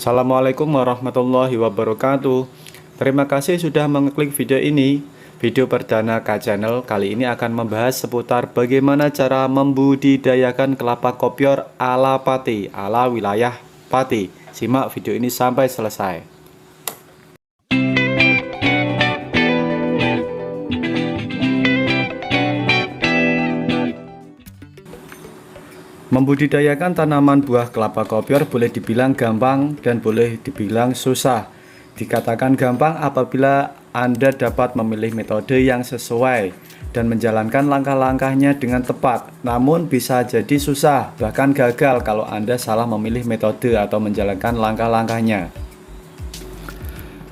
Assalamualaikum warahmatullahi wabarakatuh. Terima kasih sudah mengklik video ini. Video perdana K Channel kali ini akan membahas seputar bagaimana cara membudidayakan kelapa kopior ala Pati, ala wilayah Pati. Simak video ini sampai selesai. Membudidayakan tanaman buah kelapa kopior boleh dibilang gampang dan boleh dibilang susah. Dikatakan gampang apabila Anda dapat memilih metode yang sesuai dan menjalankan langkah-langkahnya dengan tepat. Namun bisa jadi susah, bahkan gagal kalau Anda salah memilih metode atau menjalankan langkah-langkahnya.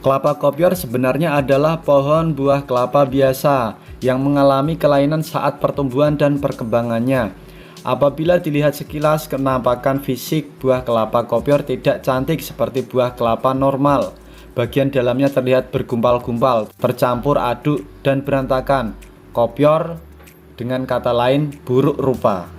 Kelapa kopior sebenarnya adalah pohon buah kelapa biasa yang mengalami kelainan saat pertumbuhan dan perkembangannya. Apabila dilihat sekilas, kenampakan fisik buah kelapa kopior tidak cantik seperti buah kelapa normal. Bagian dalamnya terlihat bergumpal-gumpal, tercampur aduk dan berantakan. Kopior, dengan kata lain, buruk rupa.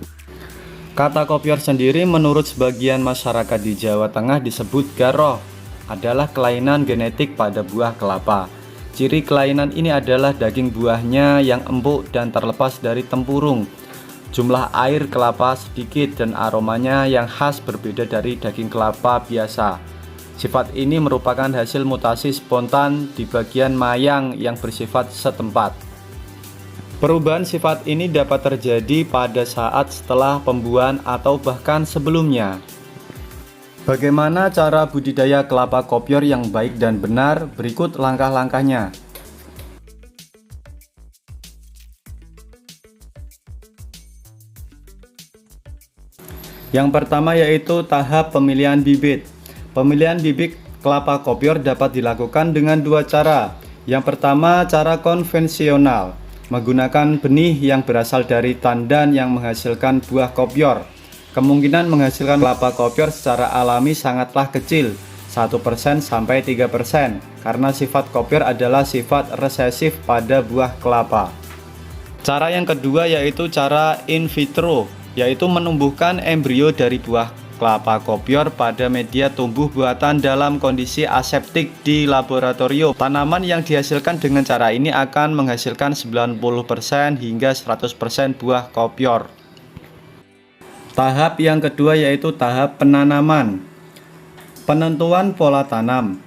Kata kopior sendiri menurut sebagian masyarakat di Jawa Tengah disebut garoh, adalah kelainan genetik pada buah kelapa. Ciri kelainan ini adalah daging buahnya yang empuk dan terlepas dari tempurung. Jumlah air kelapa sedikit dan aromanya yang khas berbeda dari daging kelapa biasa. Sifat ini merupakan hasil mutasi spontan di bagian mayang yang bersifat setempat. Perubahan sifat ini dapat terjadi pada saat setelah pembuahan atau bahkan sebelumnya. Bagaimana cara budidaya kelapa kopior yang baik dan benar? Berikut langkah-langkahnya. Yang pertama yaitu tahap pemilihan bibit. Pemilihan bibit kelapa kopior dapat dilakukan dengan dua cara. Yang pertama, cara konvensional, menggunakan benih yang berasal dari tandan yang menghasilkan buah kopior. Kemungkinan menghasilkan kelapa kopior secara alami sangatlah kecil, 1% sampai 3%, karena sifat kopior adalah sifat resesif pada buah kelapa. Cara yang kedua yaitu cara in vitro, yaitu menumbuhkan embrio dari buah kelapa kopior pada media tumbuh buatan dalam kondisi aseptik di laboratorium. Tanaman yang dihasilkan dengan cara ini akan menghasilkan 90% hingga 100% buah kopior. Tahap yang kedua yaitu tahap penanaman. Penentuan pola tanam.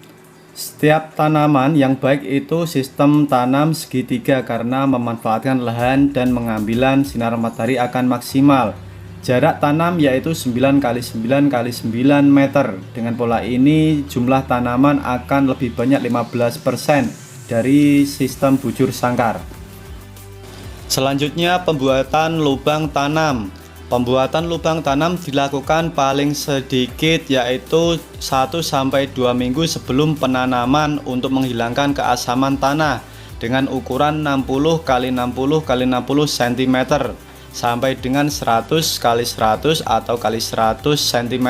Setiap tanaman yang baik itu sistem tanam segitiga karena memanfaatkan lahan dan mengambilan sinar matahari akan maksimal. Jarak tanam yaitu 9x9x9 meter. Dengan pola ini jumlah tanaman akan lebih banyak 15% dari sistem bujur sangkar. Selanjutnya pembuatan lubang tanam. Pembuatan lubang tanam dilakukan paling sedikit yaitu 1-2 minggu sebelum penanaman untuk menghilangkan keasaman tanah dengan ukuran 60x60x60 cm sampai dengan 100x100 atau x100 cm.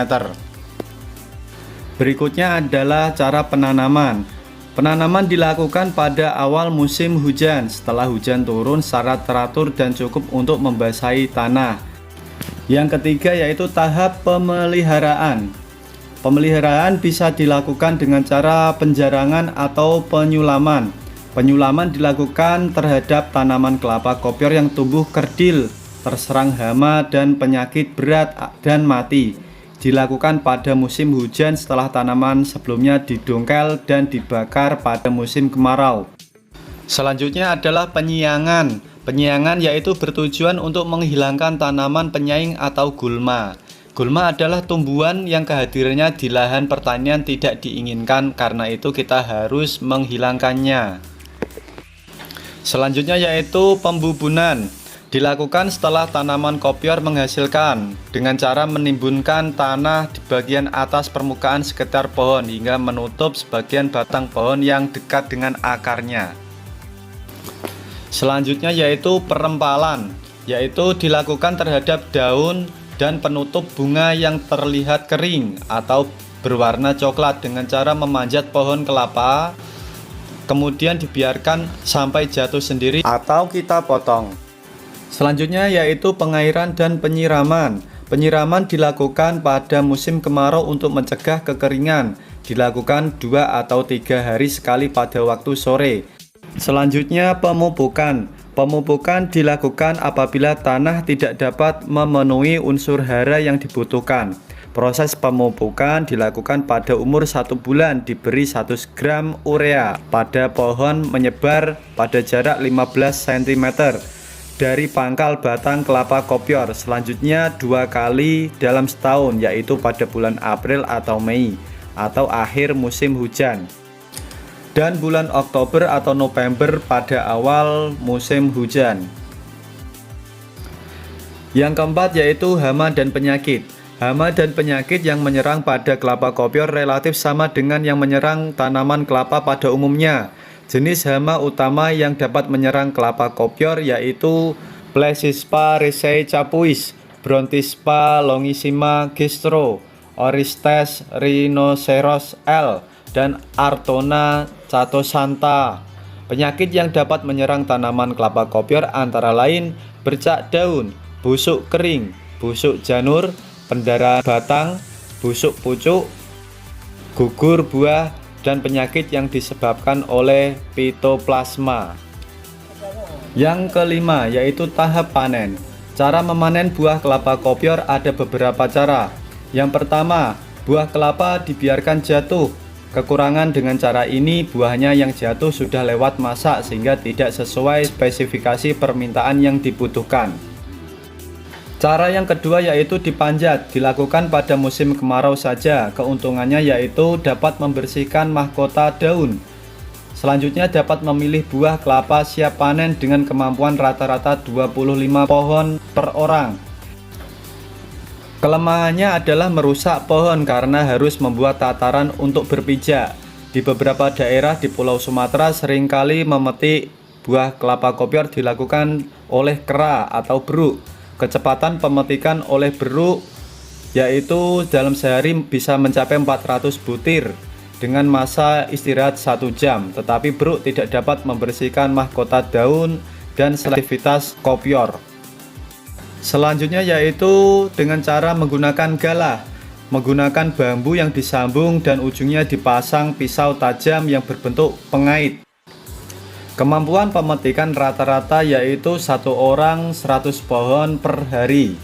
Berikutnya adalah cara penanaman. Penanaman dilakukan pada awal musim hujan setelah hujan turun secara teratur dan cukup untuk membasahi tanah. Yang ketiga yaitu tahap pemeliharaan. Pemeliharaan bisa dilakukan dengan cara penjarangan atau penyulaman. Penyulaman dilakukan terhadap tanaman kelapa kopior yang tumbuh kerdil, terserang hama dan penyakit berat dan mati. Dilakukan pada musim hujan setelah tanaman sebelumnya didongkel dan dibakar pada musim kemarau. Selanjutnya adalah penyiangan. Penyiangan yaitu bertujuan untuk menghilangkan tanaman penyaing atau gulma. Gulma adalah tumbuhan yang kehadirannya di lahan pertanian tidak diinginkan, karena itu kita harus menghilangkannya. Selanjutnya yaitu pembubunan. Dilakukan setelah tanaman kopior menghasilkan dengan cara menimbunkan tanah di bagian atas permukaan sekitar pohon hingga menutup sebagian batang pohon yang dekat dengan akarnya. Selanjutnya yaitu perempalan, yaitu dilakukan terhadap daun dan penutup bunga yang terlihat kering atau berwarna coklat dengan cara memanjat pohon kelapa, kemudian dibiarkan sampai jatuh sendiri atau kita potong. Selanjutnya yaitu pengairan dan penyiraman. Penyiraman dilakukan pada musim kemarau untuk mencegah kekeringan. Dilakukan 2 atau 3 hari sekali pada waktu sore. Selanjutnya pemupukan. Pemupukan dilakukan apabila tanah tidak dapat memenuhi unsur hara yang dibutuhkan. Proses pemupukan dilakukan pada umur 1 bulan, diberi 100 gram urea pada pohon menyebar pada jarak 15 cm dari pangkal batang kelapa kopior. Selanjutnya 2 kali dalam setahun, yaitu pada bulan April atau Mei atau akhir musim hujan, dan bulan Oktober atau November pada awal musim hujan. Yang keempat yaitu hama dan penyakit. Hama dan penyakit yang menyerang pada kelapa kopior relatif sama dengan yang menyerang tanaman kelapa pada umumnya. Jenis hama utama yang dapat menyerang kelapa kopior yaitu Blesispa riceae capuis, Brontispa longissima gistro, Orestes rhinoceros L, dan Artona catosanta. Penyakit yang dapat menyerang tanaman kelapa kopior antara lain bercak daun, busuk kering, busuk janur, pendarahan batang, busuk pucuk, gugur buah, dan penyakit yang disebabkan oleh pitoplasma. Yang kelima yaitu tahap panen. Cara memanen buah kelapa kopior ada beberapa cara. Yang pertama, buah kelapa dibiarkan jatuh. Kekurangan dengan cara ini, buahnya yang jatuh sudah lewat masa sehingga tidak sesuai spesifikasi permintaan yang dibutuhkan. Cara yang kedua yaitu dipanjat, dilakukan pada musim kemarau saja. Keuntungannya yaitu dapat membersihkan mahkota daun. Selanjutnya dapat memilih buah kelapa siap panen dengan kemampuan rata-rata 25 pohon per orang. Kelemahannya adalah merusak pohon karena harus membuat tataran untuk berpijak. Di beberapa daerah di Pulau Sumatera seringkali memetik buah kelapa kopior dilakukan oleh kera atau beruk. Kecepatan pemetikan oleh beruk yaitu dalam sehari bisa mencapai 400 butir dengan masa istirahat 1 jam, tetapi beruk tidak dapat membersihkan mahkota daun dan selektivitas kopior. Selanjutnya yaitu dengan cara menggunakan galah, menggunakan bambu yang disambung dan ujungnya dipasang pisau tajam yang berbentuk pengait. Kemampuan pemetikan rata-rata yaitu 1 orang 100 pohon per hari.